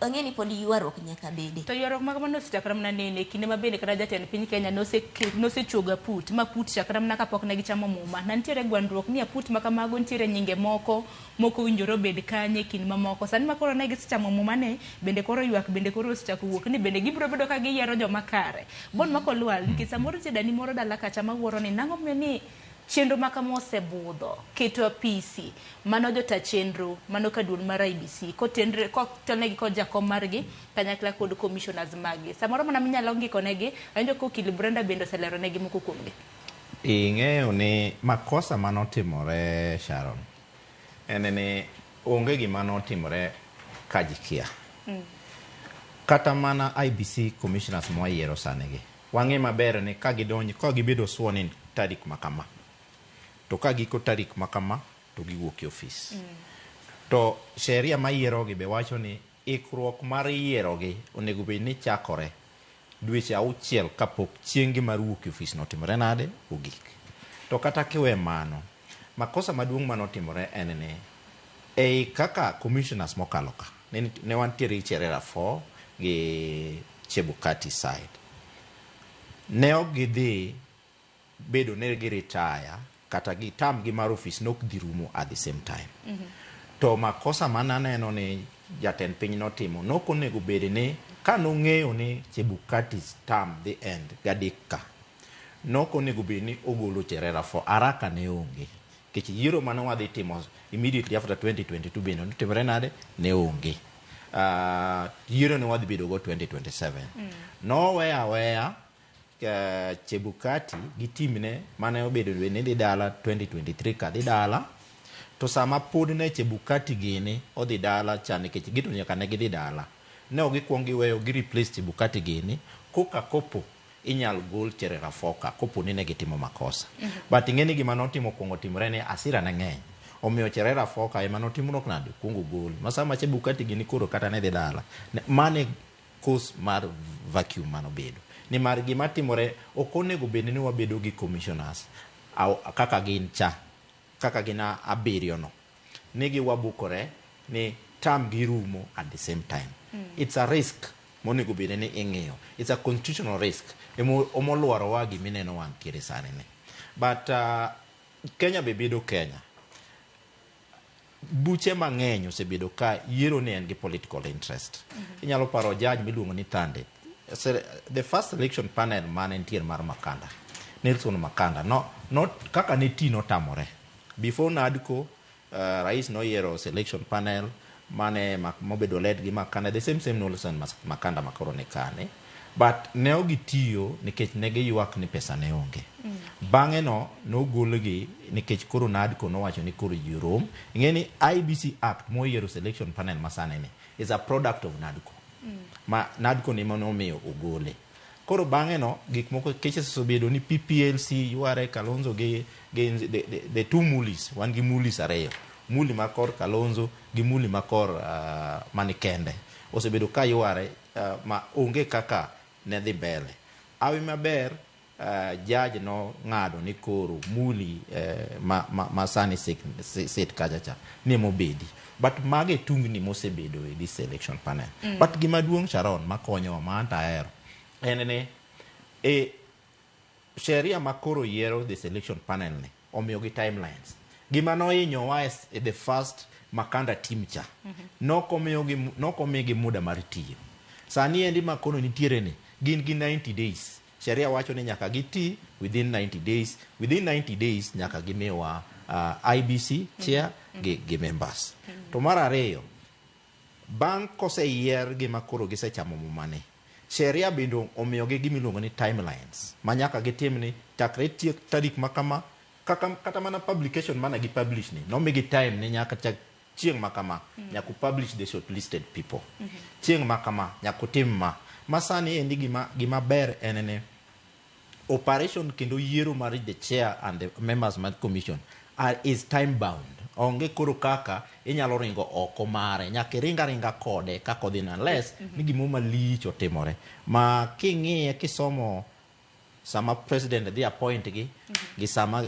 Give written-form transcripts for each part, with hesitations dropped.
ang'eni pod yuarruok nyaka bede. To yuarruok mag mano chakra mana nene kinde mabende kata jatend piny Kenya nosechuoga put ma put chakra mana kapok ne gichamo muma. Nantiere gwandruok ni put ma kamago nitiere nyinge moko winjore bed kanye kind mamoko. Sani ma koro ne gisechamo muma ne bende koro ywak bende koro osechako wuok ni bende gibiro bedo ka giyiero joma kare. Bon mako lwal nikech samoro nitie dani moro dala kacha mawuoro ni nang'o miyo ni chenro makama osebudho keto apisi mano jota chenro mano ka duol mar IBC kotelnegi kod jakom margi kanyakla kod commissioners magi samoro mana minyalo ngiko negi anjo ko Okil Brenda bendo selero negi moko kuomgi. Ing'eyo ni makosa manotimore Sharon en ni onge gima notimore kajikia kata mana IBC commissioners moyiero sanigi wang'e maber ni ka gidonjo ka gibedo sworn in tarik makama to ka giko tarik makama to giwuok e ofis to sheria mayierogi be wacho ni ikruok mar yierogi onego bed ni chakore dweche 6 kapok chieng'gi mar wuok e ofis notimore nade ogik. To kata kiwe mano makosa maduong' manotimore en ni ei kaka commissioners mokalo ka ne wantiere Cherera 4 gi Chebukati side ne ok gidhi bedo ne gi retire kata gi tam gi mar office nok dhi rumo at the same time. To makosa mananeno ni jatend piny notimo nok onego bed ni ka nong'eyo ni Chebukati's term the end gadika nok onego bed ni ogolo Cherera 4 araka ne onge kech yiero mane wadhi timo immediately after 2022 bende notimore nade ne onge. Yiero ne wadhi bedo go 2027 no weya Chebukati gi timne mane obedo ni dhi dala 2023 ka dhi dala to sama pod ne Chebukati gini odhi dala chane kech gito nyaka ne gidhi dala ne ogikwong giweyo gi replace Chebukati gini koka kopo inyal gol Cherera 4 ka kopo ni ne gitimo makosa but ing'eni gima notimo kwongo timore ni asira ne ng'eny omiyo Cherera 4 ka ema notimo nok nade kwongo gol masama Chebukati gini koro kata ne dhi dala mane cause mar vacuum manobedo ni mar gima timore ok onego bed ni wabedo gi commissioners kaka gin kaka gina abiriyo no nigi wabukore ni term girumo at the same time. It's a risk monego bed ni ing'iyo. It's a constitutional risk omoluoro wa gimineno wantiere sani ni but Kenya be bedo Kenya buche mang'eny osebedo ka yiero ni en gi political interest. Inyalo paro judge miluongo ni Thande the first election panel mane ntiere mar Makanda Nelson Makanda no kaka ne ti notamore before Nadco rais noyiero selection panel mane mobedo led gi Makanda the same Nelson Makanda makoro ne kane but ne ogitiyo nikech ne giywak ni pesa ne onge bang'e nogolgi nikech koro Nadco nowacho ni koro ji rom. Ing'eni IBC Act moyiero selection panel masane ni is a product of Nadco ma Nadco ni mano omiyo ogole. Koro bang'e gik moko cases obedo ni PPLC yuare Kalonzo gi the two mulis wan gi mulis ariyo muli makor Kalonzo gi muli makor Manikende osebedo ka yuare ma onge kaka ne dhi mbele awi maber judge no ng'ado ni koro muli ma sani sit kachacha ni mobedi but mage tungni mosebedo e this election panel but gima duong' Sharon makonyo ma anta ahero en ni sheria makoro yiero the selection panel ni omiyo gi timelines gima nohinyo wa the first Makanda team cha nokomigi muda mar tiyo sani endi makono nitiere ni gin gi 90 days sheria wacho ni nyaka giti within 90 days nyaka gimiwa IBC chair gi members to mar ariyo bang' koseyier gima koro gisechamo mumane sheria bendo omiyo gi gimiluongo ni timelines ma nyaka gitim ni takre tiek tarik makama kata mana publication mana gi publish ni nomigi time ni nyaka chieng' makama nyaku publish the shortlisted people chieng' makama nyaku tim masani endi gima ber en ne operation kendo yiero mar the chair and the members of the commission is time bound onge koro kaka inyalo ringo oko mare nyaka ringa kode kako dhi unless ni gimo malich otimore ma king'iye kisomo sama president dhi appoint gi sama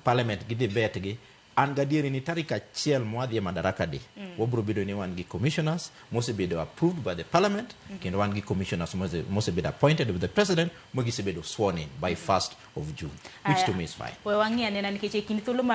parliament gi dhi bet gi an gadieri ni tarik achiel mwadhi e madaraka di wabro bedo ni wan gi commissioners mosebedo approved by the parliament kendo wan gi commissioners mosebedo appointed with the president mogisebedo sworn in by 1st of June, which to me is fine. We wang'e anena nikech e kind thuolo mar